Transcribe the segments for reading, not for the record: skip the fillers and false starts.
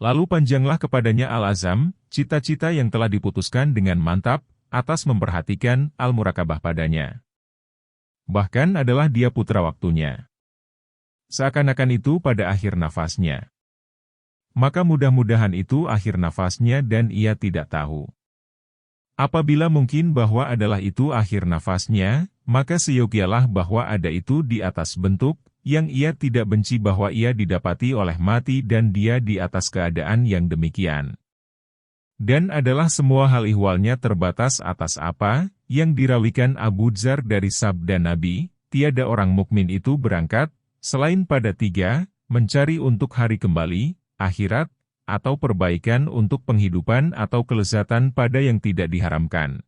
Lalu panjanglah kepadanya al-azam, cita-cita yang telah diputuskan dengan mantap, atas memperhatikan al-murakabah padanya. Bahkan adalah dia putra waktunya. Seakan-akan itu pada akhir nafasnya. Maka mudah-mudahan itu akhir nafasnya dan ia tidak tahu. Apabila mungkin bahwa adalah itu akhir nafasnya, maka seyogialah bahwa ada itu di atas bentuk, yang ia tidak benci bahwa ia didapati oleh mati dan dia di atas keadaan yang demikian. Dan adalah semua hal ihwalnya terbatas atas apa, yang dirawikan Abu Dzar dari sabda Nabi, tiada orang mukmin itu berangkat, selain pada 3, mencari untuk hari kembali, akhirat, atau perbaikan untuk penghidupan atau kelezatan pada yang tidak diharamkan.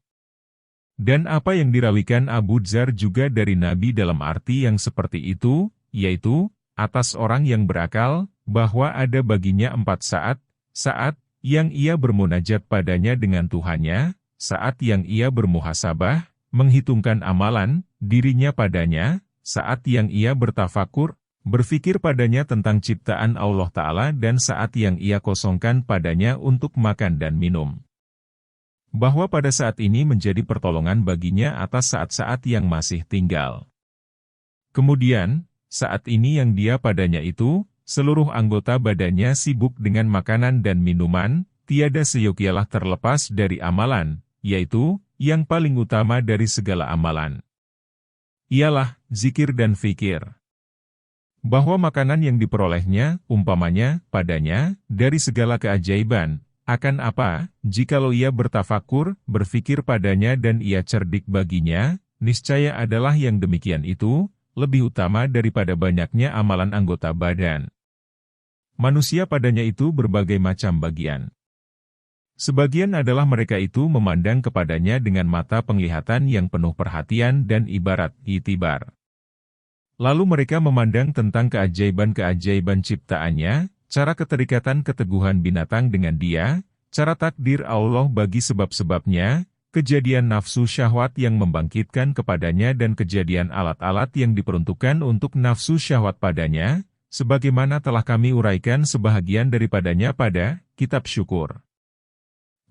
Dan apa yang dirawikan Abu Dzar juga dari Nabi dalam arti yang seperti itu, yaitu, atas orang yang berakal, bahwa ada baginya 4 saat yang ia bermunajat padanya dengan Tuhannya, saat yang ia bermuhasabah, menghitungkan amalan, dirinya padanya, saat yang ia bertafakur, berfikir padanya tentang ciptaan Allah Ta'ala dan saat yang ia kosongkan padanya untuk makan dan minum. Bahwa pada saat ini menjadi pertolongan baginya atas saat-saat yang masih tinggal. Kemudian, saat ini yang dia padanya itu, seluruh anggota badannya sibuk dengan makanan dan minuman, tiada seyogialah terlepas dari amalan, yaitu, yang paling utama dari segala amalan. Ialah, zikir dan fikir. Bahwa makanan yang diperolehnya, umpamanya, padanya, dari segala keajaiban, akan apa, jikalau ia bertafakur, berfikir padanya dan ia cerdik baginya, niscaya adalah yang demikian itu, lebih utama daripada banyaknya amalan anggota badan. Manusia padanya itu berbagai macam bagian. Sebagian adalah mereka itu memandang kepadanya dengan mata penglihatan yang penuh perhatian dan ibarat itibar. Lalu mereka memandang tentang keajaiban-keajaiban ciptaannya, cara keterikatan keteguhan binatang dengan dia, cara takdir Allah bagi sebab-sebabnya, kejadian nafsu syahwat yang membangkitkan kepadanya dan kejadian alat-alat yang diperuntukkan untuk nafsu syahwat padanya, sebagaimana telah kami uraikan sebahagian daripadanya pada kitab syukur.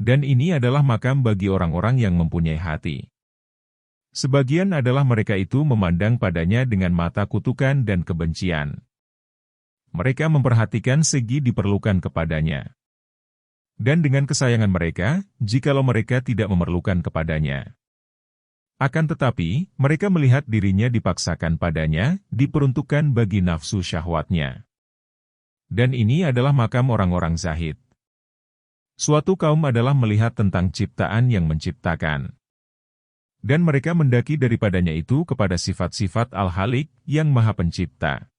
Dan ini adalah makam bagi orang-orang yang mempunyai hati. Sebagian adalah mereka itu memandang padanya dengan mata kutukan dan kebencian. Mereka memperhatikan segi diperlukan kepadanya. Dan dengan kesayangan mereka, jikalau mereka tidak memerlukan kepadanya. Akan tetapi, mereka melihat dirinya dipaksakan padanya, diperuntukkan bagi nafsu syahwatnya. Dan ini adalah makam orang-orang zahid. Suatu kaum adalah melihat tentang ciptaan yang menciptakan. Dan mereka mendaki daripadanya itu kepada sifat-sifat Al-Halik yang Maha Pencipta.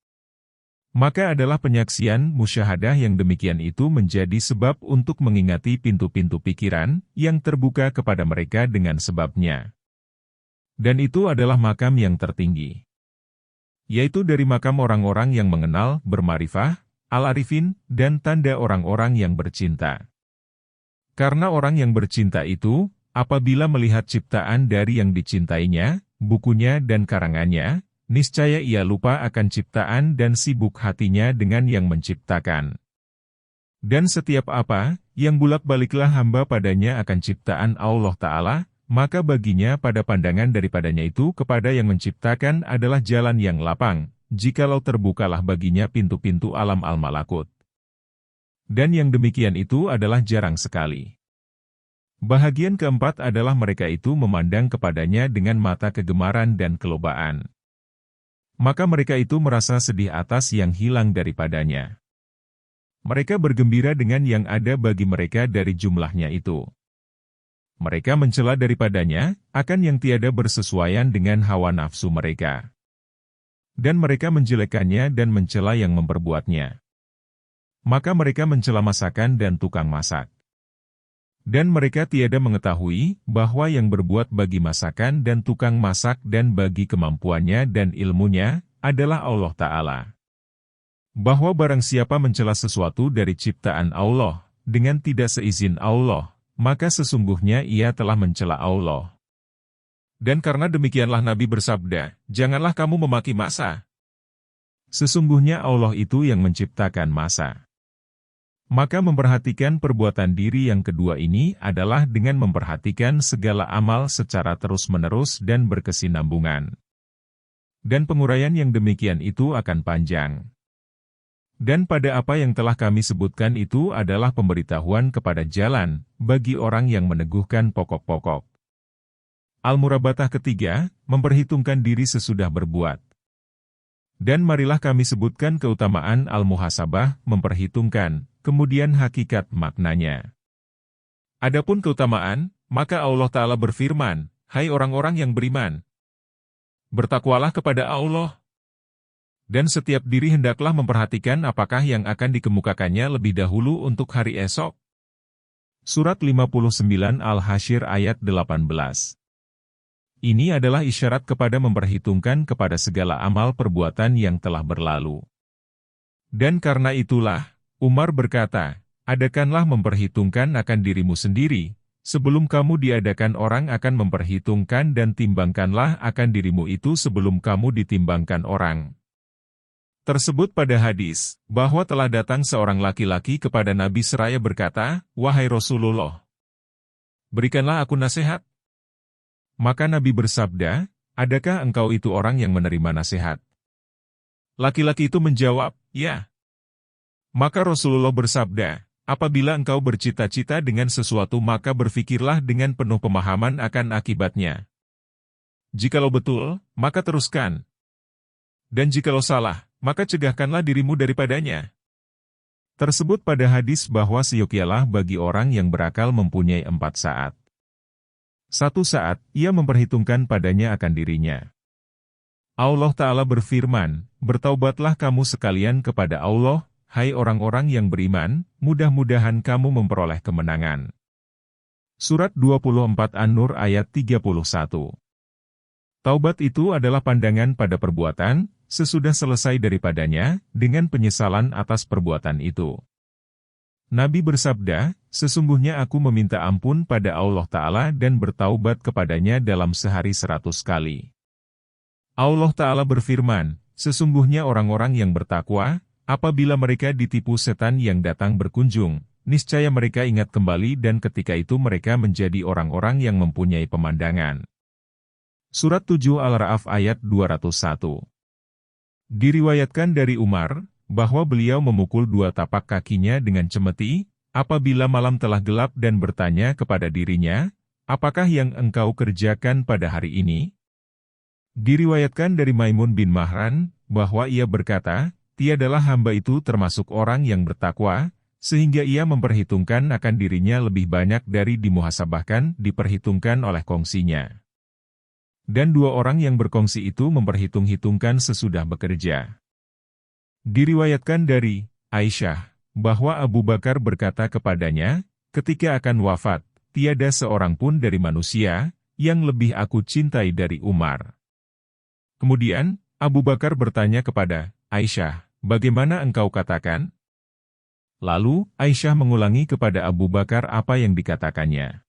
Maka adalah penyaksian musyahadah yang demikian itu menjadi sebab untuk mengingati pintu-pintu pikiran yang terbuka kepada mereka dengan sebabnya. Dan itu adalah makam yang tertinggi. Yaitu dari makam orang-orang yang mengenal, bermarifah, al-arifin, dan tanda orang-orang yang bercinta. Karena orang yang bercinta itu, apabila melihat ciptaan dari yang dicintainya, bukunya dan karangannya, niscaya ia lupa akan ciptaan dan sibuk hatinya dengan yang menciptakan. Dan setiap apa, yang bulak-baliklah hamba padanya akan ciptaan Allah Ta'ala, maka baginya pada pandangan daripadanya itu kepada yang menciptakan adalah jalan yang lapang, jikalau terbukalah baginya pintu-pintu alam al-malakut. Dan yang demikian itu adalah jarang sekali. Bahagian keempat adalah mereka itu memandang kepadanya dengan mata kegemaran dan kelobaan. Maka mereka itu merasa sedih atas yang hilang daripadanya. Mereka bergembira dengan yang ada bagi mereka dari jumlahnya itu. Mereka mencela daripadanya, akan yang tiada bersesuaian dengan hawa nafsu mereka. Dan mereka menjelekannya dan mencela yang memperbuatnya. Maka mereka mencela masakan dan tukang masak. Dan mereka tiada mengetahui bahwa yang berbuat bagi masakan dan tukang masak dan bagi kemampuannya dan ilmunya adalah Allah Ta'ala. Bahwa barang siapa mencela sesuatu dari ciptaan Allah dengan tidak seizin Allah, maka sesungguhnya ia telah mencela Allah. Dan karena demikianlah Nabi bersabda, janganlah kamu memaki masa. Sesungguhnya Allah itu yang menciptakan masa. Maka memperhatikan perbuatan diri yang kedua ini adalah dengan memperhatikan segala amal secara terus-menerus dan berkesinambungan. Dan penguraian yang demikian itu akan panjang. Dan pada apa yang telah kami sebutkan itu adalah pemberitahuan kepada jalan, bagi orang yang meneguhkan pokok-pokok. Al-Murabatah ketiga, memperhitungkan diri sesudah berbuat. Dan marilah kami sebutkan keutamaan al-muhasabah, memperhitungkan, kemudian hakikat maknanya. Adapun keutamaan, maka Allah Ta'ala berfirman, "Hai orang-orang yang beriman, bertakwalah kepada Allah, dan setiap diri hendaklah memperhatikan apakah yang akan dikemukakannya lebih dahulu untuk hari esok." Surat 59 Al-Hasyr ayat 18. Ini adalah isyarat kepada memperhitungkan kepada segala amal perbuatan yang telah berlalu. Dan karena itulah, Umar berkata, "Adakanlah memperhitungkan akan dirimu sendiri, sebelum kamu diadakan orang akan memperhitungkan dan timbangkanlah akan dirimu itu sebelum kamu ditimbangkan orang." Tersebut pada hadis, bahwa telah datang seorang laki-laki kepada Nabi seraya berkata, "Wahai Rasulullah, berikanlah aku nasihat." Maka Nabi bersabda, "Adakah engkau itu orang yang menerima nasihat?" Laki-laki itu menjawab, "Ya." Maka Rasulullah bersabda, "Apabila engkau bercita-cita dengan sesuatu maka berfikirlah dengan penuh pemahaman akan akibatnya. Jikalau betul, maka teruskan. Dan jikalau salah, maka cegahkanlah dirimu daripadanya." Tersebut pada hadis bahwa seyogialah bagi orang yang berakal mempunyai 4 saat. Satu saat, ia memperhitungkan padanya akan dirinya. Allah Ta'ala berfirman, "Bertaubatlah kamu sekalian kepada Allah, hai orang-orang yang beriman, mudah-mudahan kamu memperoleh kemenangan." Surat 24 An-Nur ayat 31. Taubat itu adalah pandangan pada perbuatan, sesudah selesai daripadanya, dengan penyesalan atas perbuatan itu. Nabi bersabda, "Sesungguhnya aku meminta ampun pada Allah Ta'ala dan bertaubat kepadanya dalam sehari 100 kali. Allah Ta'ala berfirman, "Sesungguhnya orang-orang yang bertakwa, apabila mereka ditipu setan yang datang berkunjung, niscaya mereka ingat kembali dan ketika itu mereka menjadi orang-orang yang mempunyai pemandangan." Surat 7 Al-Ra'af ayat 201. Diriwayatkan dari Umar, bahwa beliau memukul 2 tapak kakinya dengan cemeti, apabila malam telah gelap dan bertanya kepada dirinya, "Apakah yang engkau kerjakan pada hari ini?" Diriwayatkan dari Maimun bin Mahran, bahwa ia berkata, "Tiadalah hamba itu termasuk orang yang bertakwa, sehingga ia memperhitungkan akan dirinya lebih banyak dari dimuhasabahkan diperhitungkan oleh kongsinya. Dan 2 orang yang berkongsi itu memperhitung-hitungkan sesudah bekerja." Diriwayatkan dari Aisyah, bahwa Abu Bakar berkata kepadanya, ketika akan wafat, "Tiada seorang pun dari manusia, yang lebih aku cintai dari Umar." Kemudian, Abu Bakar bertanya kepada Aisyah, "Bagaimana engkau katakan?" Lalu, Aisyah mengulangi kepada Abu Bakar apa yang dikatakannya.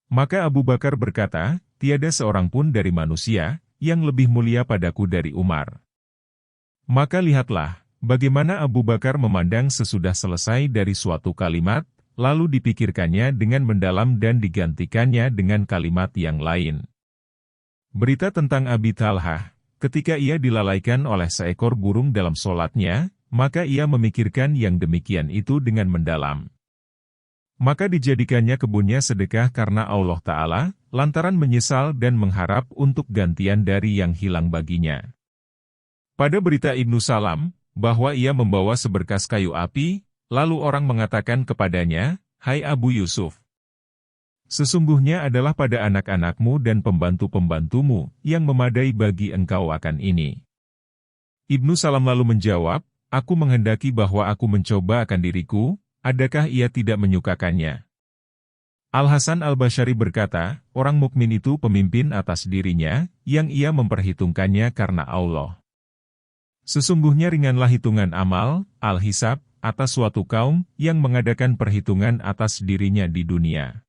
Maka Abu Bakar berkata, "Tiada seorang pun dari manusia, yang lebih mulia padaku dari Umar." Maka lihatlah, bagaimana Abu Bakar memandang sesudah selesai dari suatu kalimat, lalu dipikirkannya dengan mendalam dan digantikannya dengan kalimat yang lain. Berita tentang Abi Talhah, ketika ia dilalaikan oleh seekor burung dalam sholatnya, maka ia memikirkan yang demikian itu dengan mendalam. Maka dijadikannya kebunnya sedekah karena Allah Ta'ala, lantaran menyesal dan mengharap untuk gantian dari yang hilang baginya. Pada berita Ibnu Salam, bahwa ia membawa seberkas kayu api, lalu orang mengatakan kepadanya, "Hai Abu Yusuf, sesungguhnya adalah pada anak-anakmu dan pembantu-pembantumu, yang memadai bagi engkau akan ini." Ibnu Salam lalu menjawab, "Aku menghendaki bahwa aku mencoba akan diriku, adakah ia tidak menyukakannya?" Al-Hasan Al-Basyari berkata, orang mukmin itu pemimpin atas dirinya, yang ia memperhitungkannya karena Allah. Sesungguhnya ringanlah hitungan amal, al-hisab, atas suatu kaum, yang mengadakan perhitungan atas dirinya di dunia.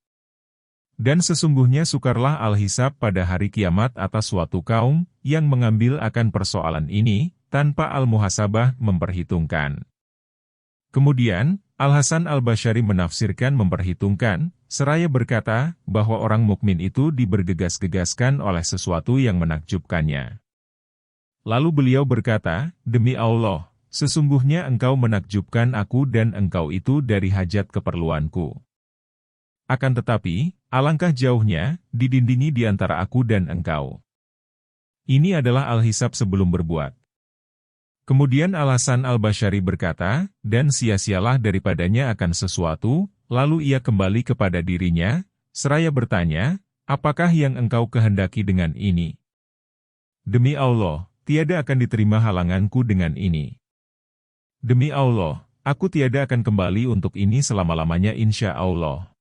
Dan sesungguhnya sukarlah al-hisab pada hari kiamat atas suatu kaum, yang mengambil akan persoalan ini, tanpa al-muhasabah memperhitungkan. Kemudian, Al-Hasan Al-Basyari menafsirkan memperhitungkan, seraya berkata, bahwa orang mukmin itu dibergegas-gegaskan oleh sesuatu yang menakjubkannya. Lalu beliau berkata, demi Allah, sesungguhnya engkau menakjubkan aku dan engkau itu dari hajat keperluanku. Akan tetapi, alangkah jauhnya, didindingi di antara aku dan engkau. Ini adalah al-hisab sebelum berbuat. Kemudian Al-Hasan Al-Basyari berkata, dan sia-sialah daripadanya akan sesuatu, lalu ia kembali kepada dirinya, seraya bertanya, apakah yang engkau kehendaki dengan ini? Demi Allah, tiada akan diterima halanganku dengan ini. Demi Allah, aku tiada akan kembali untuk ini selama-lamanya insya Allah.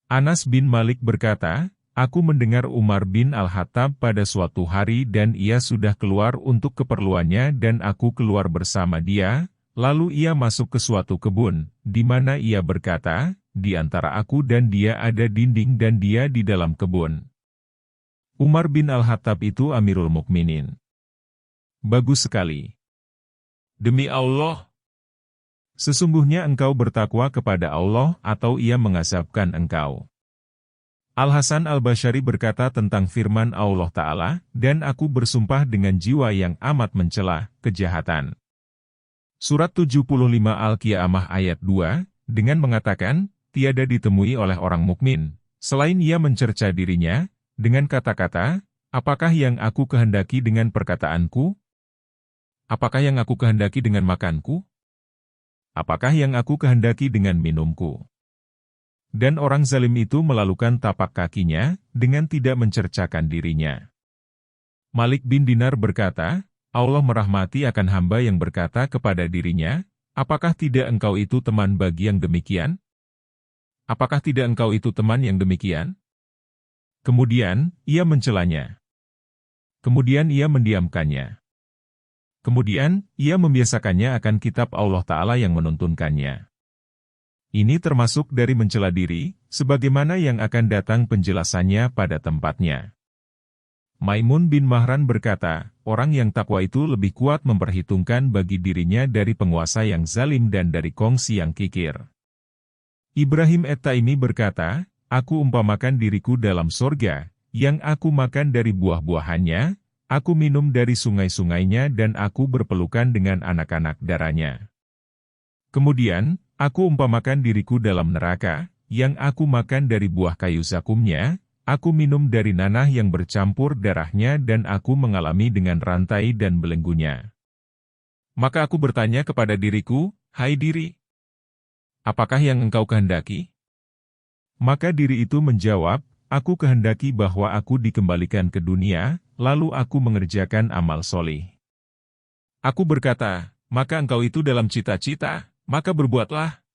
Anas bin Malik berkata, aku mendengar Umar bin Al-Khattab pada suatu hari dan ia sudah keluar untuk keperluannya dan aku keluar bersama dia, lalu ia masuk ke suatu kebun, di mana ia berkata, di antara aku dan dia ada dinding dan dia di dalam kebun. Umar bin Al-Khattab itu Amirul Mukminin. Bagus sekali. Demi Allah, sesungguhnya engkau bertakwa kepada Allah atau ia mengazabkan engkau. Al-Hasan Al-Basyari berkata tentang firman Allah Ta'ala, dan aku bersumpah dengan jiwa yang amat mencela kejahatan. Surat 75 Al-Qiyamah ayat 2, dengan mengatakan, tiada ditemui oleh orang mukmin, selain ia mencerca dirinya, dengan kata-kata, apakah yang aku kehendaki dengan perkataanku? Apakah yang aku kehendaki dengan makanku? Apakah yang aku kehendaki dengan minumku? Dan orang zalim itu melalukan tapak kakinya, dengan tidak mencercakan dirinya. Malik bin Dinar berkata, Allah merahmati akan hamba yang berkata kepada dirinya, apakah tidak engkau itu teman bagi yang demikian? Apakah tidak engkau itu teman yang demikian? Kemudian, ia mencelanya. Kemudian ia mendiamkannya. Kemudian, ia membiasakannya akan kitab Allah Ta'ala yang menuntunkannya. Ini termasuk dari mencela diri, sebagaimana yang akan datang penjelasannya pada tempatnya. Maimun bin Mahran berkata, orang yang takwa itu lebih kuat memperhitungkan bagi dirinya dari penguasa yang zalim dan dari kongsi yang kikir. Ibrahim At-Taimi berkata, aku umpamakan diriku dalam sorga, yang aku makan dari buah-buahannya, aku minum dari sungai-sungainya dan aku berpelukan dengan anak-anak darahnya. Kemudian, aku umpamakan diriku dalam neraka, yang aku makan dari buah kayu zakumnya, aku minum dari nanah yang bercampur darahnya dan aku mengalami dengan rantai dan belenggunya. Maka aku bertanya kepada diriku, hai diri, apakah yang engkau kehendaki? Maka diri itu menjawab, aku kehendaki bahwa aku dikembalikan ke dunia, lalu aku mengerjakan amal solih. Aku berkata, maka engkau itu dalam cita-cita, maka berbuatlah.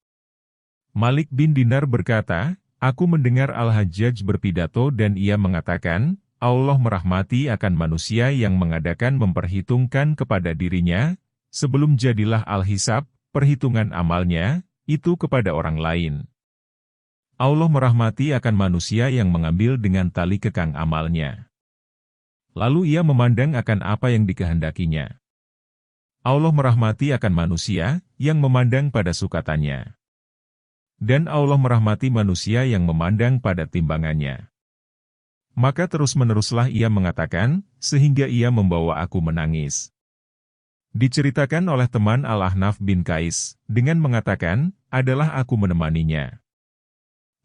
Malik bin Dinar berkata, aku mendengar Al-Hajjaj berpidato dan ia mengatakan, Allah merahmati akan manusia yang mengadakan memperhitungkan kepada dirinya, sebelum jadilah al-hisab, perhitungan amalnya, itu kepada orang lain. Allah merahmati akan manusia yang mengambil dengan tali kekang amalnya. Lalu ia memandang akan apa yang dikehendakinya. Allah merahmati akan manusia, yang memandang pada sukatannya. Dan Allah merahmati manusia yang memandang pada timbangannya. Maka terus-meneruslah ia mengatakan, sehingga ia membawa aku menangis. Diceritakan oleh teman Al-Ahnaf bin Qais, dengan mengatakan, adalah aku menemaninya.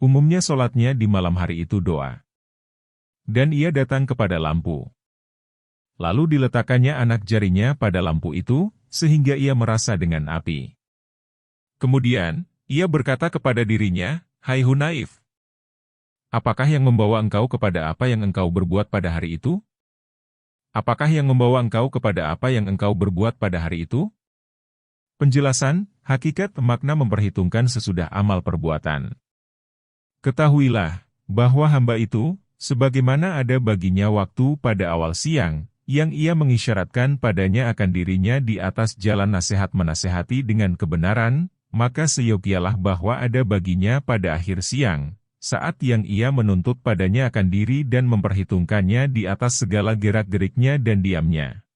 Umumnya solatnya di malam hari itu doa. Dan ia datang kepada lampu. Lalu diletakkannya anak jarinya pada lampu itu, sehingga ia merasa dengan api. Kemudian, ia berkata kepada dirinya, hai Hunaif, apakah yang membawa engkau kepada apa yang engkau berbuat pada hari itu? Apakah yang membawa engkau kepada apa yang engkau berbuat pada hari itu? Penjelasan, hakikat makna memperhitungkan sesudah amal perbuatan. Ketahuilah, bahwa hamba itu, sebagaimana ada baginya waktu pada awal siang, yang ia mengisyaratkan padanya akan dirinya di atas jalan nasihat menasehati dengan kebenaran, maka seyogialah bahwa ada baginya pada akhir siang, saat yang ia menuntut padanya akan diri dan memperhitungkannya di atas segala gerak-geriknya dan diamnya.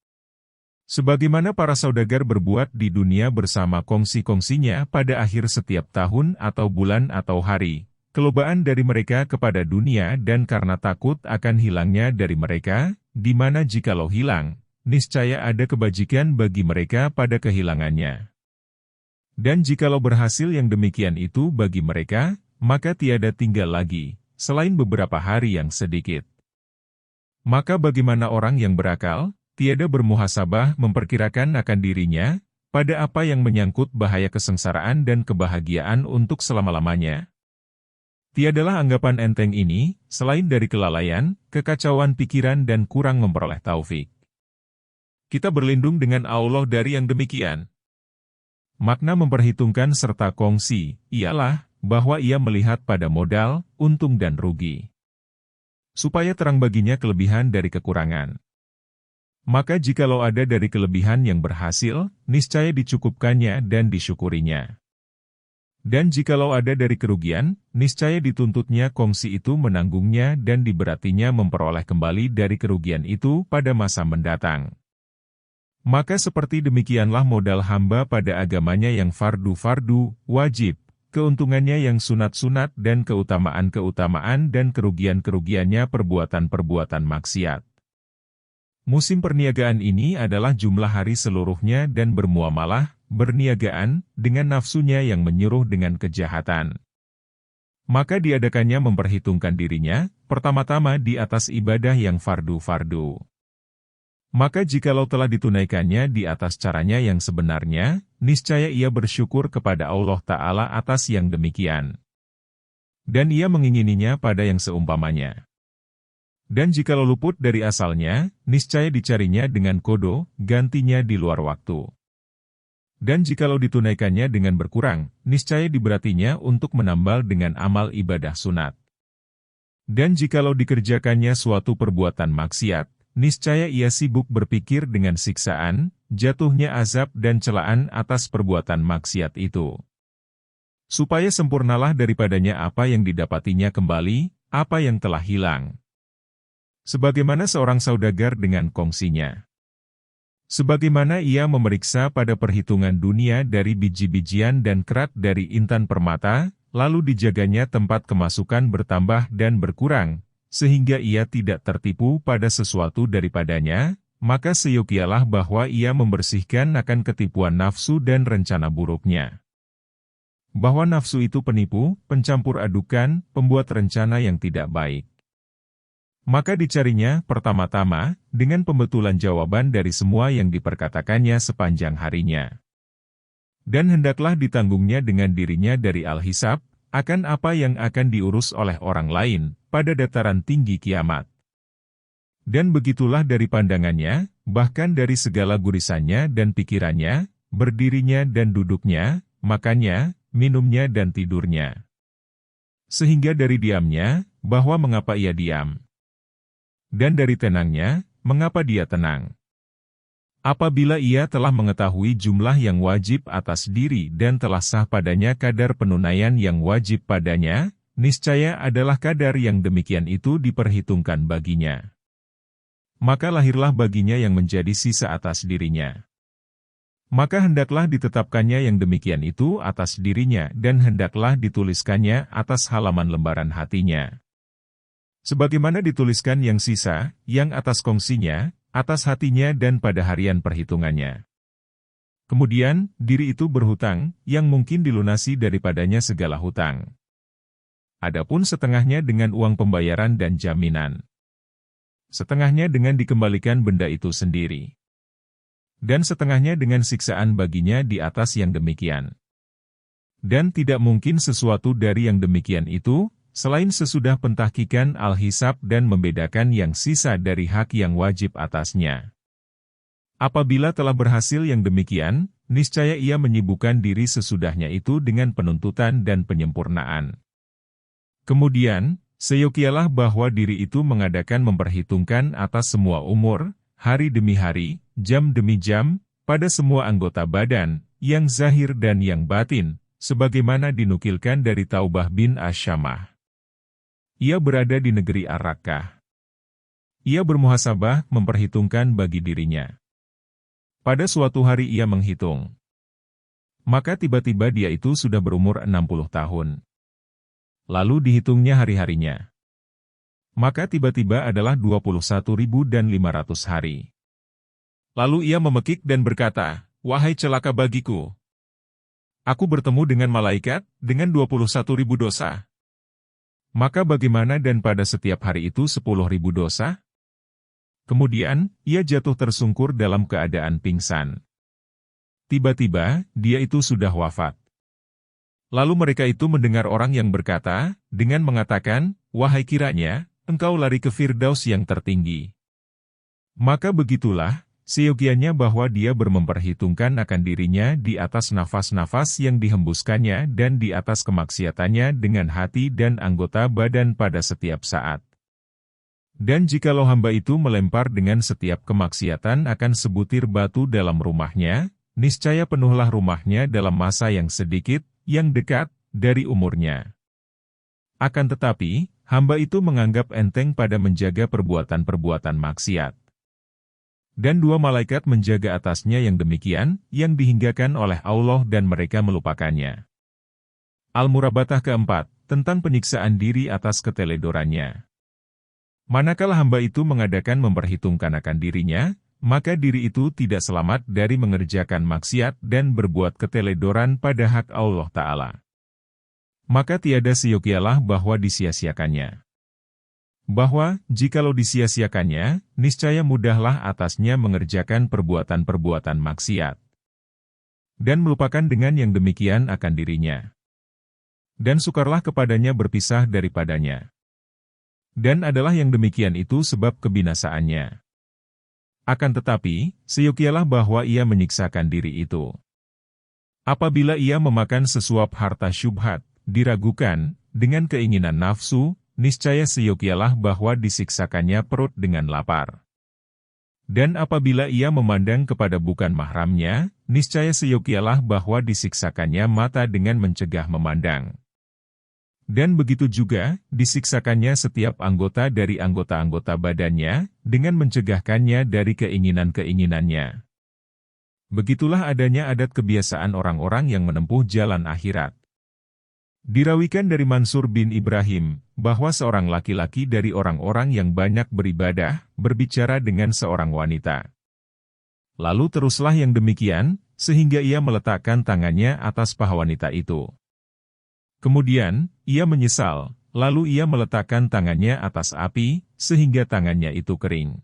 Sebagaimana para saudagar berbuat di dunia bersama kongsi-kongsinya pada akhir setiap tahun atau bulan atau hari, kelobaan dari mereka kepada dunia dan karena takut akan hilangnya dari mereka, di mana jikalau hilang, niscaya ada kebajikan bagi mereka pada kehilangannya. Dan jikalau berhasil yang demikian itu bagi mereka, maka tiada tinggal lagi, selain beberapa hari yang sedikit. Maka bagaimana orang yang berakal, tiada bermuhasabah memperkirakan akan dirinya, pada apa yang menyangkut bahaya kesengsaraan dan kebahagiaan untuk selama-lamanya? Tiadalah anggapan enteng ini, selain dari kelalaian, kekacauan pikiran dan kurang memperoleh taufik. Kita berlindung dengan Allah dari yang demikian. Makna memperhitungkan serta kongsi, ialah, bahwa ia melihat pada modal, untung dan rugi. Supaya terang baginya kelebihan dari kekurangan. Maka jikalau ada dari kelebihan yang berhasil, niscaya dicukupkannya dan disyukurinya. Dan jikalau ada dari kerugian, niscaya dituntutnya kongsi itu menanggungnya dan diberatinya memperoleh kembali dari kerugian itu pada masa mendatang. Maka seperti demikianlah modal hamba pada agamanya yang fardu-fardu, wajib, keuntungannya yang sunat-sunat dan keutamaan-keutamaan dan kerugian-kerugiannya perbuatan-perbuatan maksiat. Musim perniagaan ini adalah jumlah hari seluruhnya dan bermuamalah, berniagaan, dengan nafsunya yang menyuruh dengan kejahatan. Maka diadakannya memperhitungkan dirinya, pertama-tama di atas ibadah yang fardu-fardu. Maka jikalau telah ditunaikannya di atas caranya yang sebenarnya, niscaya ia bersyukur kepada Allah Ta'ala atas yang demikian. Dan ia mengingininya pada yang seumpamanya. Dan jikalau luput dari asalnya, niscaya dicarinya dengan kodo, gantinya di luar waktu. Dan jikalau ditunaikannya dengan berkurang, niscaya diberatinya untuk menambal dengan amal ibadah sunat. Dan jikalau dikerjakannya suatu perbuatan maksiat, niscaya ia sibuk berpikir dengan siksaan, jatuhnya azab dan celaan atas perbuatan maksiat itu. Supaya sempurnalah daripadanya apa yang didapatinya kembali, apa yang telah hilang. Sebagaimana seorang saudagar dengan kongsinya. Sebagaimana ia memeriksa pada perhitungan dunia dari biji-bijian dan kerat dari intan permata, lalu dijaganya tempat kemasukan bertambah dan berkurang, sehingga ia tidak tertipu pada sesuatu daripadanya, maka seyogialah bahwa ia membersihkan akan ketipuan nafsu dan rencana buruknya. Bahwa nafsu itu penipu, pencampur adukan, pembuat rencana yang tidak baik. Maka dicarinya, pertama-tama, dengan pembetulan jawaban dari semua yang diperkatakannya sepanjang harinya. Dan hendaklah ditanggungnya dengan dirinya dari al-hisab, akan apa yang akan diurus oleh orang lain, pada dataran tinggi kiamat. Dan begitulah dari pandangannya, bahkan dari segala gurisannya dan pikirannya, berdirinya dan duduknya, makannya, minumnya dan tidurnya. Sehingga dari diamnya, bahwa mengapa ia diam. Dan dari tenangnya, mengapa dia tenang? Apabila ia telah mengetahui jumlah yang wajib atas diri dan telah sah padanya kadar penunaian yang wajib padanya, niscaya adalah kadar yang demikian itu diperhitungkan baginya. Maka lahirlah baginya yang menjadi sisa atas dirinya. Maka hendaklah ditetapkannya yang demikian itu atas dirinya dan hendaklah dituliskannya atas halaman lembaran hatinya. Sebagaimana dituliskan yang sisa, yang atas kongsinya, atas hatinya dan pada harian perhitungannya. Kemudian, diri itu berhutang, yang mungkin dilunasi daripadanya segala hutang. Adapun setengahnya dengan uang pembayaran dan jaminan. Setengahnya dengan dikembalikan benda itu sendiri. Dan setengahnya dengan siksaan baginya di atas yang demikian. Dan tidak mungkin sesuatu dari yang demikian itu, selain sesudah pentahkikan al-hisab dan membedakan yang sisa dari hak yang wajib atasnya. Apabila telah berhasil yang demikian, niscaya ia menyibukkan diri sesudahnya itu dengan penuntutan dan penyempurnaan. Kemudian, seyogialah bahwa diri itu mengadakan memperhitungkan atas semua umur, hari demi hari, jam demi jam, pada semua anggota badan, yang zahir dan yang batin, sebagaimana dinukilkan dari Taubah bin Asyamah. Ia berada di negeri Ar-Rakkah. Ia bermuhasabah memperhitungkan bagi dirinya. Pada suatu hari ia menghitung. Maka tiba-tiba dia itu sudah berumur 60 tahun. Lalu dihitungnya hari-harinya. Maka tiba-tiba adalah 21.500 hari. Lalu ia memekik dan berkata, "Wahai celaka bagiku! Aku bertemu dengan malaikat, dengan 21.000 dosa. Maka bagaimana dan pada setiap hari itu 10.000 dosa?" Kemudian, ia jatuh tersungkur dalam keadaan pingsan. Tiba-tiba, dia itu sudah wafat. Lalu mereka itu mendengar orang yang berkata, dengan mengatakan, "Wahai kiranya, engkau lari ke Firdaus yang tertinggi." Maka begitulah, seyogianya bahwa dia memperhitungkan akan dirinya di atas nafas-nafas yang dihembuskannya dan di atas kemaksiatannya dengan hati dan anggota badan pada setiap saat. Dan jikalau hamba itu melempar dengan setiap kemaksiatan akan sebutir batu dalam rumahnya, niscaya penuhlah rumahnya dalam masa yang sedikit, yang dekat, dari umurnya. Akan tetapi, hamba itu menganggap enteng pada menjaga perbuatan-perbuatan maksiat. Dan 2 malaikat menjaga atasnya yang demikian, yang dihinggakan oleh Allah dan mereka melupakannya. Al-Murabatah keempat, tentang penyiksaan diri atas keteledorannya. Manakala hamba itu mengadakan memperhitungkan akan dirinya, maka diri itu tidak selamat dari mengerjakan maksiat dan berbuat keteledoran pada hak Allah Ta'ala. Maka tiada seyogialah bahwa disia-siakannya. Bahwa, jikalau disia-siakannya, niscaya mudahlah atasnya mengerjakan perbuatan-perbuatan maksiat. Dan melupakan dengan yang demikian akan dirinya. Dan sukarlah kepadanya berpisah daripadanya. Dan adalah yang demikian itu sebab kebinasaannya. Akan tetapi, seyogialah bahwa ia menyiksakan diri itu. Apabila ia memakan sesuap harta syubhat, diragukan, dengan keinginan nafsu, niscaya seyogialah bahwa disiksakannya perut dengan lapar. Dan apabila ia memandang kepada bukan mahramnya, niscaya seyogialah bahwa disiksakannya mata dengan mencegah memandang. Dan begitu juga, disiksakannya setiap anggota dari anggota-anggota badannya, dengan mencegahkannya dari keinginan-keinginannya. Begitulah adanya adat kebiasaan orang-orang yang menempuh jalan akhirat. Dirawikan dari Mansur bin Ibrahim, bahwa seorang laki-laki dari orang-orang yang banyak beribadah, berbicara dengan seorang wanita. Lalu teruslah yang demikian, sehingga ia meletakkan tangannya atas paha wanita itu. Kemudian, ia menyesal, lalu ia meletakkan tangannya atas api, sehingga tangannya itu kering.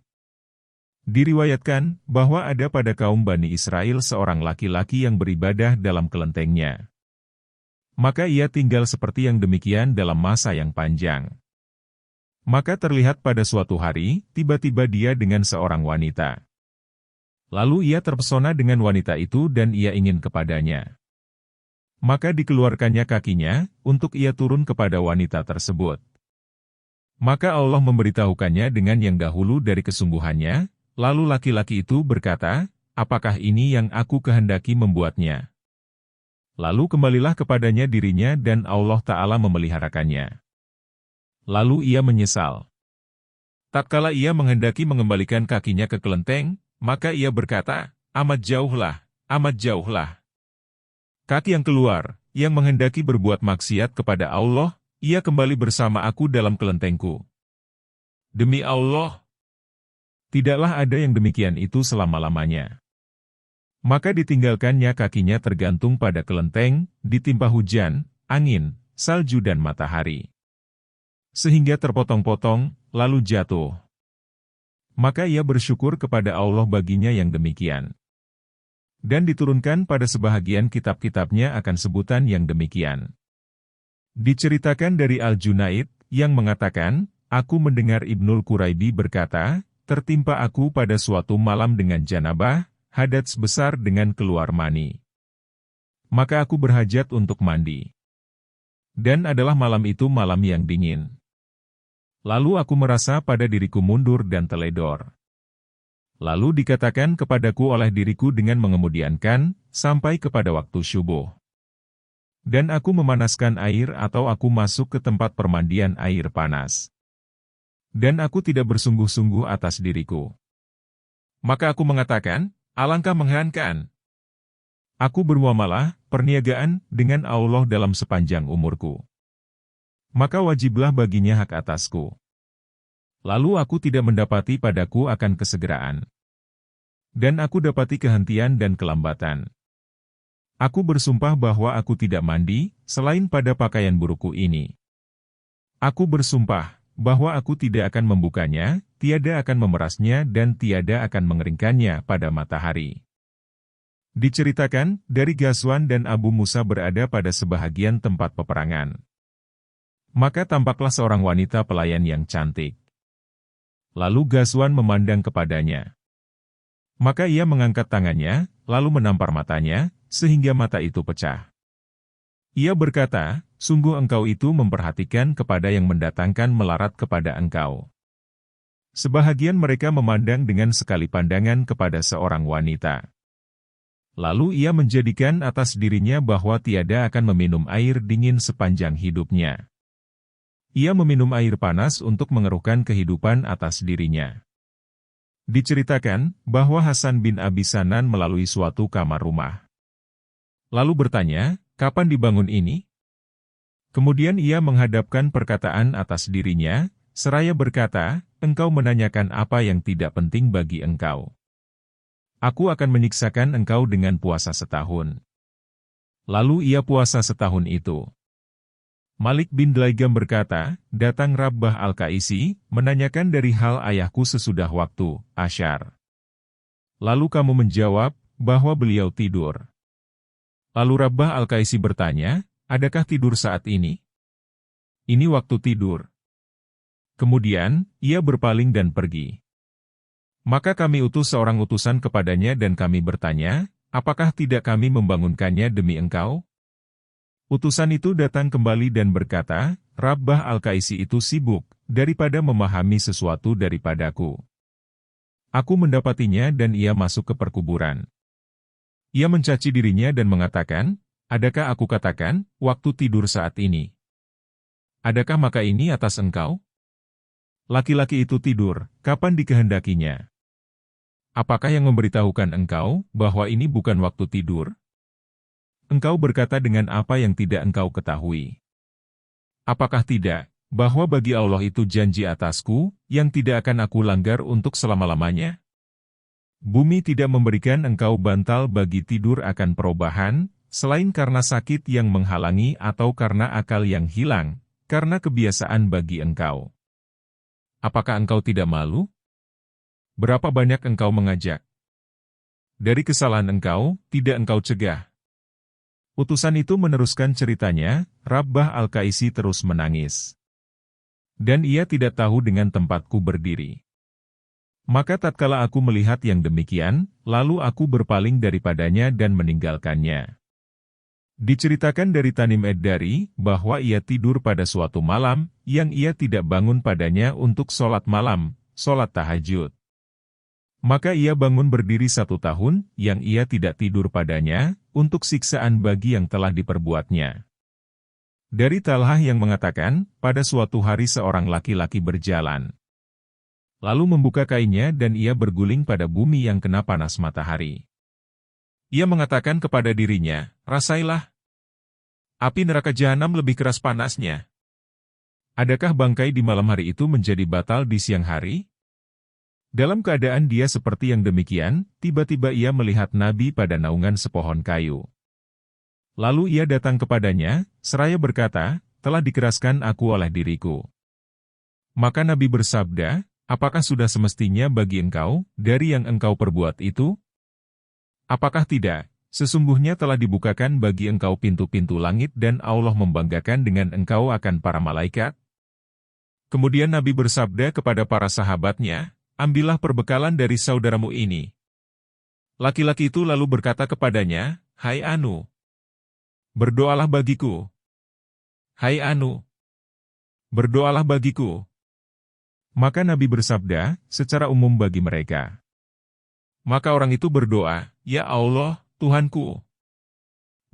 Diriwayatkan, bahwa ada pada kaum Bani Israel seorang laki-laki yang beribadah dalam kelentengnya. Maka ia tinggal seperti yang demikian dalam masa yang panjang. Maka terlihat pada suatu hari, tiba-tiba dia dengan seorang wanita. Lalu ia terpesona dengan wanita itu dan ia ingin kepadanya. Maka dikeluarkannya kakinya, untuk ia turun kepada wanita tersebut. Maka Allah memberitahukannya dengan yang dahulu dari kesungguhannya, lalu laki-laki itu berkata, "Apakah ini yang aku kehendaki membuatnya?" Lalu kembalilah kepadanya dirinya dan Allah Ta'ala memeliharakannya. Lalu ia menyesal. Tatkala ia menghendaki mengembalikan kakinya ke kelenteng, maka ia berkata, "Amat jauhlah, amat jauhlah." Kaki yang keluar, yang menghendaki berbuat maksiat kepada Allah, ia kembali bersama aku dalam kelentengku. Demi Allah, tidaklah ada yang demikian itu selama-lamanya. Maka ditinggalkannya kakinya tergantung pada kelenteng, ditimpa hujan, angin, salju dan matahari. Sehingga terpotong-potong, lalu jatuh. Maka ia bersyukur kepada Allah baginya yang demikian. Dan diturunkan pada sebahagian kitab-kitabnya akan sebutan yang demikian. Diceritakan dari Al-Junaid, yang mengatakan, "Aku mendengar Ibnul Quraibi berkata, tertimpa aku pada suatu malam dengan janabah, hadas besar dengan keluar mani. Maka aku berhajat untuk mandi. Dan adalah malam itu malam yang dingin. Lalu aku merasa pada diriku mundur dan teledor. Lalu dikatakan kepadaku oleh diriku dengan mengemudiankan, sampai kepada waktu syubuh. Dan aku memanaskan air atau aku masuk ke tempat permandian air panas. Dan aku tidak bersungguh-sungguh atas diriku. Maka aku mengatakan, Alangkah mengherankan. Aku bermuamalah, perniagaan, dengan Allah dalam sepanjang umurku. Maka wajiblah baginya hak atasku. Lalu aku tidak mendapati padaku akan kesegeraan. Dan aku dapati kehentian dan kelambatan. Aku bersumpah bahwa aku tidak mandi, selain pada pakaian burukku ini. Aku bersumpah bahwa aku tidak akan membukanya, tiada akan memerasnya dan tiada akan mengeringkannya pada matahari. Diceritakan, dari Ghazwan dan Abu Musa berada pada sebahagian tempat peperangan. Maka tampaklah seorang wanita pelayan yang cantik. Lalu Ghazwan memandang kepadanya. Maka ia mengangkat tangannya, lalu menampar matanya, sehingga mata itu pecah. Ia berkata, sungguh engkau itu memperhatikan kepada yang mendatangkan melarat kepada engkau. Sebahagian mereka memandang dengan sekali pandangan kepada seorang wanita. Lalu ia menjadikan atas dirinya bahwa tiada akan meminum air dingin sepanjang hidupnya. Ia meminum air panas untuk mengeruhkan kehidupan atas dirinya. Diceritakan bahwa Hasan bin Abi Sanan melalui suatu kamar rumah. Lalu bertanya, kapan dibangun ini? Kemudian ia menghadapkan perkataan atas dirinya, seraya berkata, engkau menanyakan apa yang tidak penting bagi engkau. Aku akan menyiksakan engkau dengan puasa setahun. Lalu ia puasa setahun itu. Malik bin Dlaigam berkata, datang Rabbah Al-Qaisi, menanyakan dari hal ayahku sesudah waktu, Asyar. Lalu kamu menjawab, bahwa beliau tidur. Lalu Rabbah Al-Qaisi bertanya, adakah tidur saat ini? Ini waktu tidur. Kemudian, ia berpaling dan pergi. Maka kami utus seorang utusan kepadanya dan kami bertanya, apakah tidak kami membangunkannya demi engkau? Utusan itu datang kembali dan berkata, Rabbah Al-Qaisi itu sibuk, daripada memahami sesuatu daripadaku. Aku mendapatinya dan ia masuk ke perkuburan. Ia mencaci dirinya dan mengatakan, adakah aku katakan, waktu tidur saat ini? Adakah maka ini atas engkau? Laki-laki itu tidur, kapan dikehendakinya? Apakah yang memberitahukan engkau, bahwa ini bukan waktu tidur? Engkau berkata dengan apa yang tidak engkau ketahui. Apakah tidak, bahwa bagi Allah itu janji atasku, yang tidak akan aku langgar untuk selama-lamanya? Bumi tidak memberikan engkau bantal bagi tidur akan perubahan, selain karena sakit yang menghalangi atau karena akal yang hilang, karena kebiasaan bagi engkau. Apakah engkau tidak malu? Berapa banyak engkau mengajak? Dari kesalahan engkau, tidak engkau cegah. Utusan itu meneruskan ceritanya, Rabbah Al-Qaisi terus menangis. Dan ia tidak tahu dengan tempatku berdiri. Maka tatkala aku melihat yang demikian, lalu aku berpaling daripadanya dan meninggalkannya. Diceritakan dari Tanim Ad-Dari, bahwa ia tidur pada suatu malam, yang ia tidak bangun padanya untuk sholat malam, sholat tahajud. Maka ia bangun berdiri 1 tahun, yang ia tidak tidur padanya, untuk siksaan bagi yang telah diperbuatnya. Dari Talhah yang mengatakan, pada suatu hari seorang laki-laki berjalan. Lalu membuka kainnya dan ia berguling pada bumi yang kena panas matahari. Ia mengatakan kepada dirinya, rasailah. Api neraka jahanam lebih keras panasnya. Adakah bangkai di malam hari itu menjadi batal di siang hari? Dalam keadaan dia seperti yang demikian, tiba-tiba ia melihat Nabi pada naungan sepohon kayu. Lalu ia datang kepadanya, seraya berkata, telah dikeraskan aku oleh diriku. Maka Nabi bersabda, apakah sudah semestinya bagi engkau, dari yang engkau perbuat itu? Apakah tidak, sesungguhnya telah dibukakan bagi engkau pintu-pintu langit dan Allah membanggakan dengan engkau akan para malaikat? Kemudian Nabi bersabda kepada para sahabatnya, ambillah perbekalan dari saudaramu ini. Laki-laki itu lalu berkata kepadanya, hai Anu, berdoalah bagiku. Hai Anu, berdoalah bagiku. Maka Nabi bersabda, secara umum bagi mereka. Maka orang itu berdoa, ya Allah, Tuhanku,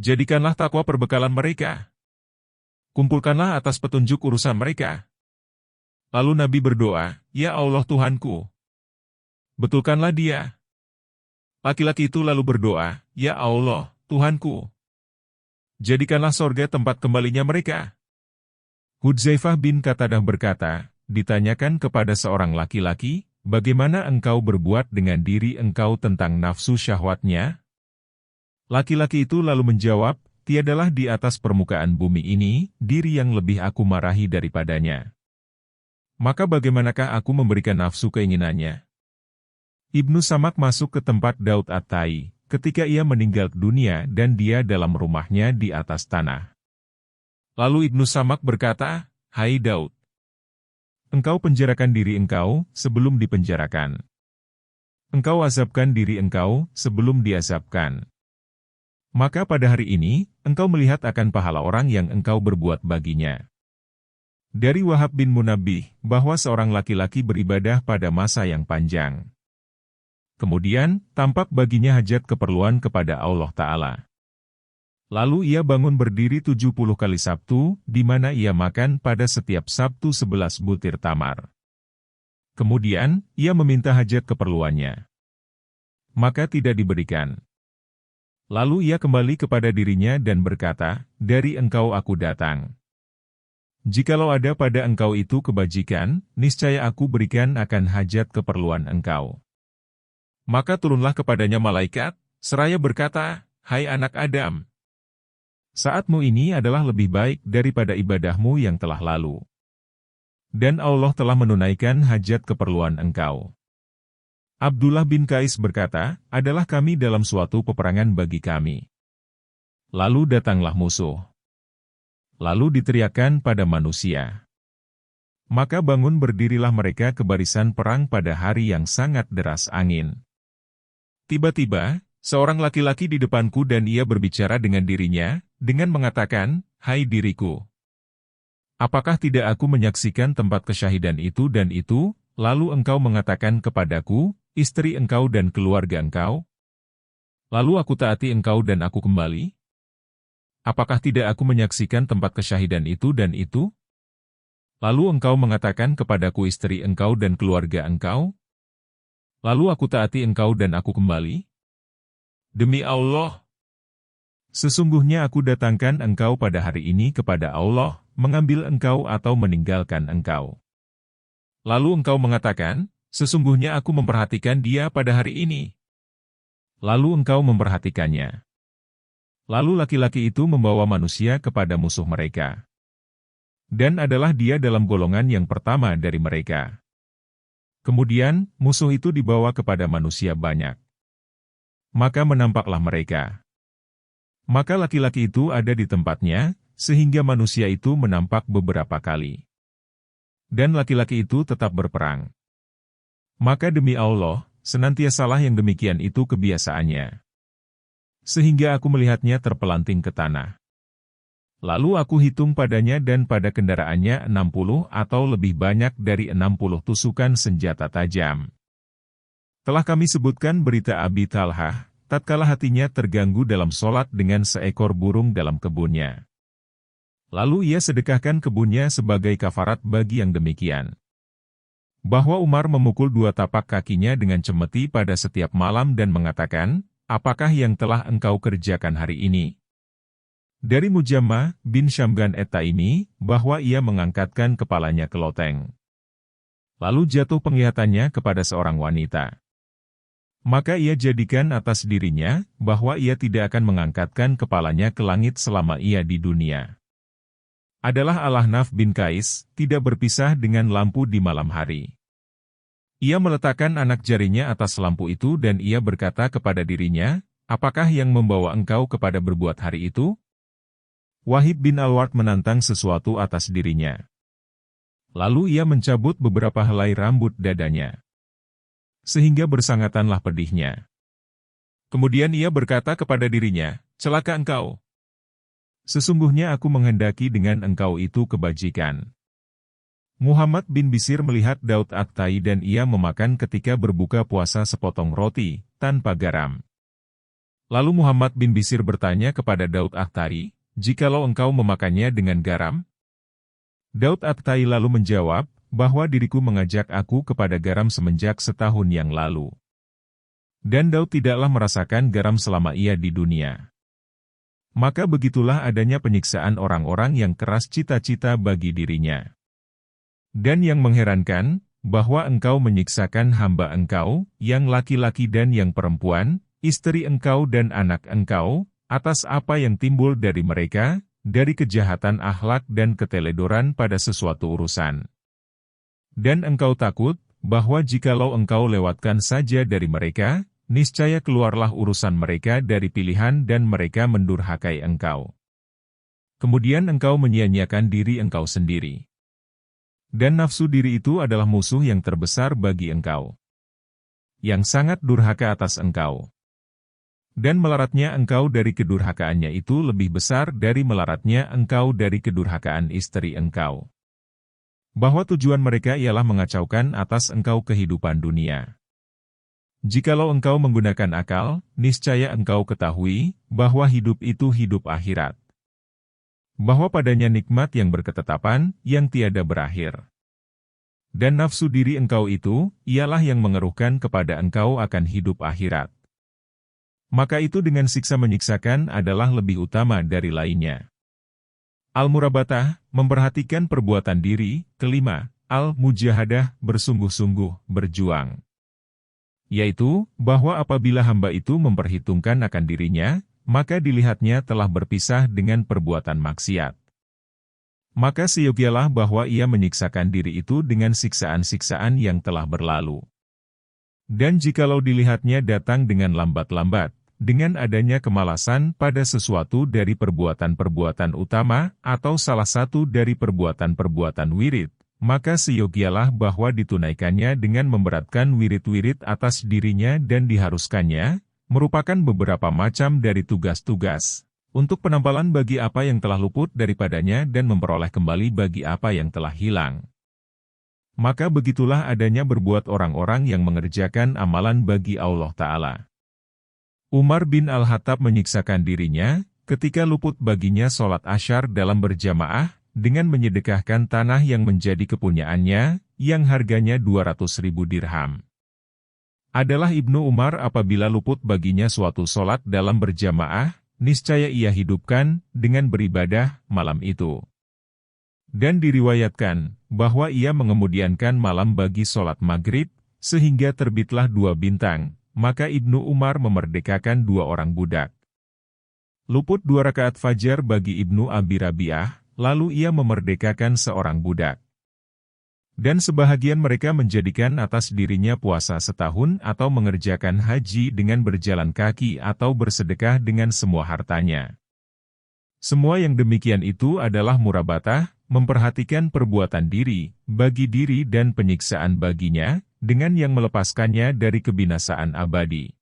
jadikanlah takwa perbekalan mereka. Kumpulkanlah atas petunjuk urusan mereka. Lalu Nabi berdoa, ya Allah Tuhanku, betulkanlah dia. Laki-laki itu lalu berdoa, "Ya Allah, Tuhanku, jadikanlah sorga tempat kembalinya mereka." Hudzaifah bin Qatadah berkata, ditanyakan kepada seorang laki-laki, "Bagaimana engkau berbuat dengan diri engkau tentang nafsu syahwatnya?" Laki-laki itu lalu menjawab, "Tiadalah di atas permukaan bumi ini, diri yang lebih aku marahi daripadanya. Maka bagaimanakah aku memberikan nafsu keinginannya?" Ibnu Samak masuk ke tempat Daud At-Tai, ketika ia meninggal dunia dan dia dalam rumahnya di atas tanah. Lalu Ibnu Samak berkata, "Hai Daud, engkau penjarakan diri engkau sebelum dipenjarakan. Engkau azabkan diri engkau sebelum diazabkan. Maka pada hari ini, engkau melihat akan pahala orang yang engkau berbuat baginya." Dari Wahab bin Munabbih, bahwa seorang laki-laki beribadah pada masa yang panjang. Kemudian, tampak baginya hajat keperluan kepada Allah Ta'ala. Lalu ia bangun berdiri 70 kali Sabtu, di mana ia makan pada setiap Sabtu 11 butir tamar. Kemudian, ia meminta hajat keperluannya. Maka tidak diberikan. Lalu ia kembali kepada dirinya dan berkata, "Dari engkau aku datang. Jikalau ada pada engkau itu kebajikan, niscaya aku berikan akan hajat keperluan engkau." Maka turunlah kepadanya malaikat, seraya berkata, "Hai anak Adam, saatmu ini adalah lebih baik daripada ibadahmu yang telah lalu. Dan Allah telah menunaikan hajat keperluan engkau." Abdullah bin Qais berkata, "Adalah kami dalam suatu peperangan bagi kami. Lalu datanglah musuh. Lalu diteriakkan pada manusia. Maka bangun berdirilah mereka ke barisan perang pada hari yang sangat deras angin. Tiba-tiba, seorang laki-laki di depanku dan ia berbicara dengan dirinya, dengan mengatakan, 'Hai diriku, apakah tidak aku menyaksikan tempat kesyahidan itu dan itu, lalu engkau mengatakan kepadaku, istri engkau dan keluarga engkau? Lalu aku taati engkau dan aku kembali? Apakah tidak aku menyaksikan tempat kesyahidan itu dan itu? Lalu engkau mengatakan kepadaku istri engkau dan keluarga engkau? Lalu aku taati engkau dan aku kembali? Demi Allah, sesungguhnya aku datangkan engkau pada hari ini kepada Allah, mengambil engkau atau meninggalkan engkau. Lalu engkau mengatakan, sesungguhnya aku memperhatikan dia pada hari ini. Lalu engkau memperhatikannya. Lalu laki-laki itu membawa manusia kepada musuh mereka. Dan adalah dia dalam golongan yang pertama dari mereka. Kemudian, musuh itu dibawa kepada manusia banyak. Maka menampaklah mereka. Maka laki-laki itu ada di tempatnya, sehingga manusia itu menampak beberapa kali. Dan laki-laki itu tetap berperang. Maka demi Allah, senantiasalah yang demikian itu kebiasaannya. Sehingga aku melihatnya terpelanting ke tanah. Lalu aku hitung padanya dan pada kendaraannya 60 atau lebih banyak dari 60 tusukan senjata tajam. Telah kami sebutkan berita Abi Talhah, tatkala hatinya terganggu dalam sholat dengan seekor burung dalam kebunnya. Lalu ia sedekahkan kebunnya sebagai kafarat bagi yang demikian. Bahwa Umar memukul 2 tapak kakinya dengan cemeti pada setiap malam dan mengatakan, "Apakah yang telah engkau kerjakan hari ini?" Dari Mujammah bin Syamgan At-Taimi, bahwa ia mengangkatkan kepalanya ke loteng. Lalu jatuh penglihatannya kepada seorang wanita. Maka ia jadikan atas dirinya, bahwa ia tidak akan mengangkatkan kepalanya ke langit selama ia di dunia. Adalah Al-Ahnaf bin Qais, tidak berpisah dengan lampu di malam hari. Ia meletakkan anak jarinya atas lampu itu dan ia berkata kepada dirinya, "Apakah yang membawa engkau kepada berbuat hari itu?" Wahib bin Al-Ward menantang sesuatu atas dirinya. Lalu ia mencabut beberapa helai rambut dadanya. Sehingga bersangatanlah pedihnya. Kemudian ia berkata kepada dirinya, "Celaka engkau. Sesungguhnya aku menghendaki dengan engkau itu kebajikan." Muhammad bin Bisir melihat Daud At-Tai dan ia memakan ketika berbuka puasa sepotong roti, tanpa garam. Lalu Muhammad bin Bisir bertanya kepada Daud At-Tai, "Jikalau engkau memakannya dengan garam?" Daud At-Tai lalu menjawab, bahwa diriku mengajak aku kepada garam semenjak setahun yang lalu. Dan Daud tidaklah merasakan garam selama ia di dunia. Maka begitulah adanya penyiksaan orang-orang yang keras cita-cita bagi dirinya. Dan yang mengherankan, bahwa engkau menyiksakan hamba engkau, yang laki-laki dan yang perempuan, istri engkau dan anak engkau, atas apa yang timbul dari mereka, dari kejahatan akhlak dan keteledoran pada sesuatu urusan. Dan engkau takut, bahwa jikalau engkau lewatkan saja dari mereka, niscaya keluarlah urusan mereka dari pilihan dan mereka mendurhakai engkau. Kemudian engkau menyia-nyiakan diri engkau sendiri. Dan nafsu diri itu adalah musuh yang terbesar bagi engkau, yang sangat durhaka atas engkau. Dan melaratnya engkau dari kedurhakaannya itu lebih besar dari melaratnya engkau dari kedurhakaan istri engkau. Bahwa tujuan mereka ialah mengacaukan atas engkau kehidupan dunia. Jikalau engkau menggunakan akal, niscaya engkau ketahui, bahwa hidup itu hidup akhirat. Bahwa padanya nikmat yang berketetapan, yang tiada berakhir. Dan nafsu diri engkau itu, ialah yang mengeruhkan kepada engkau akan hidup akhirat. Maka itu dengan siksa menyiksakan adalah lebih utama dari lainnya. Al-Murabatah, memperhatikan perbuatan diri. Kelima, Al-Mujahadah, bersungguh-sungguh, berjuang. Yaitu, bahwa apabila hamba itu memperhitungkan akan dirinya, maka dilihatnya telah berpisah dengan perbuatan maksiat. Maka seyogialah bahwa ia menyiksakan diri itu dengan siksaan-siksaan yang telah berlalu. Dan jikalau dilihatnya datang dengan lambat-lambat, dengan adanya kemalasan pada sesuatu dari perbuatan-perbuatan utama, atau salah satu dari perbuatan-perbuatan wirid, maka seyogialah bahwa ditunaikannya dengan memberatkan wirid-wirid atas dirinya dan diharuskannya, merupakan beberapa macam dari tugas-tugas, untuk penampalan bagi apa yang telah luput daripadanya dan memperoleh kembali bagi apa yang telah hilang. Maka begitulah adanya berbuat orang-orang yang mengerjakan amalan bagi Allah Ta'ala. Umar bin Al-Khattab menyiksakan dirinya, ketika luput baginya sholat asyar dalam berjamaah, dengan menyedekahkan tanah yang menjadi kepunyaannya, yang harganya 200.000 dirham. Adalah Ibnu Umar apabila luput baginya suatu sholat dalam berjamaah, niscaya ia hidupkan, dengan beribadah, malam itu. Dan diriwayatkan, bahwa ia mengemudiankan malam bagi sholat maghrib, sehingga terbitlah 2 bintang, maka Ibnu Umar memerdekakan 2 orang budak. Luput 2 rakaat fajar bagi Ibnu Abi Rabi'ah, lalu ia memerdekakan seorang budak. Dan sebahagian mereka menjadikan atas dirinya puasa setahun atau mengerjakan haji dengan berjalan kaki atau bersedekah dengan semua hartanya. Semua yang demikian itu adalah murabatah, memperhatikan perbuatan diri, bagi diri dan penyiksaan baginya, dengan yang melepaskannya dari kebinasaan abadi.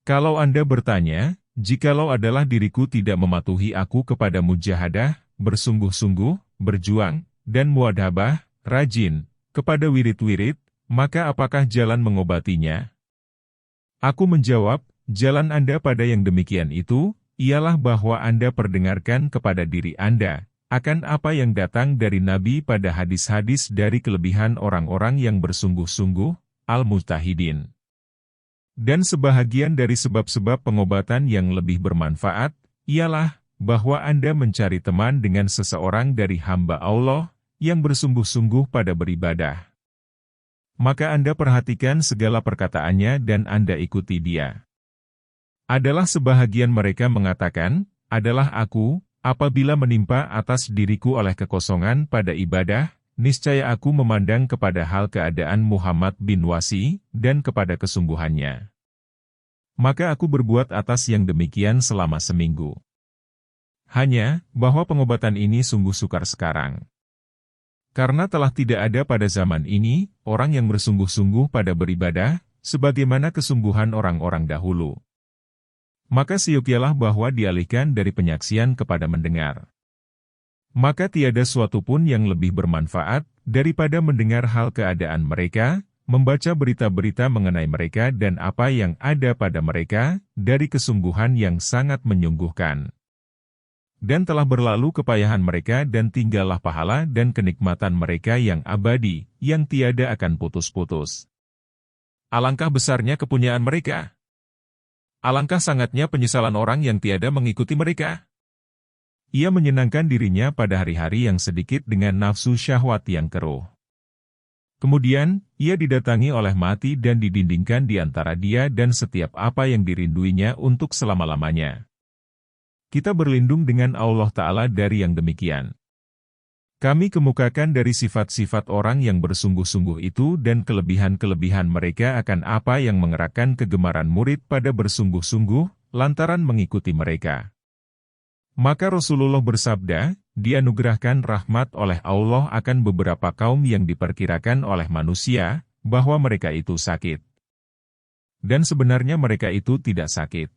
Kalau Anda bertanya, jikalau adalah diriku tidak mematuhi aku kepada mujahadah, bersungguh-sungguh, berjuang, dan muadhabah, rajin, kepada wirid-wirid, maka apakah jalan mengobatinya? Aku menjawab, jalan Anda pada yang demikian itu, ialah bahwa Anda perdengarkan kepada diri Anda, akan apa yang datang dari Nabi pada hadis-hadis dari kelebihan orang-orang yang bersungguh-sungguh, al-mujtahidin. Dan sebahagian dari sebab-sebab pengobatan yang lebih bermanfaat, ialah, bahwa Anda mencari teman dengan seseorang dari hamba Allah, yang bersungguh-sungguh pada beribadah. Maka Anda perhatikan segala perkataannya dan Anda ikuti dia. Adalah sebahagian mereka mengatakan, adalah aku, apabila menimpa atas diriku oleh kekosongan pada ibadah, niscaya aku memandang kepada hal keadaan Muhammad bin Wasi, dan kepada kesungguhannya. Maka aku berbuat atas yang demikian selama seminggu. Hanya, bahwa pengobatan ini sungguh sukar sekarang. Karena telah tidak ada pada zaman ini, orang yang bersungguh-sungguh pada beribadah, sebagaimana kesungguhan orang-orang dahulu. Maka seyogialah bahwa dialihkan dari penyaksian kepada mendengar. Maka tiada suatu pun yang lebih bermanfaat, daripada mendengar hal keadaan mereka, membaca berita-berita mengenai mereka dan apa yang ada pada mereka, dari kesungguhan yang sangat menyungguhkan. Dan telah berlalu kepayahan mereka dan tinggallah pahala dan kenikmatan mereka yang abadi, yang tiada akan putus-putus. Alangkah besarnya kepunyaan mereka. Alangkah sangatnya penyesalan orang yang tiada mengikuti mereka. Ia menyenangkan dirinya pada hari-hari yang sedikit dengan nafsu syahwat yang keruh. Kemudian, ia didatangi oleh mati dan didindingkan di antara dia dan setiap apa yang dirinduinya untuk selama-lamanya. Kita berlindung dengan Allah Ta'ala dari yang demikian. Kami kemukakan dari sifat-sifat orang yang bersungguh-sungguh itu dan kelebihan-kelebihan mereka akan apa yang mengerakkan kegemaran murid pada bersungguh-sungguh, lantaran mengikuti mereka. Maka Rasulullah bersabda, dianugerahkan rahmat oleh Allah akan beberapa kaum yang diperkirakan oleh manusia, bahwa mereka itu sakit. Dan sebenarnya mereka itu tidak sakit.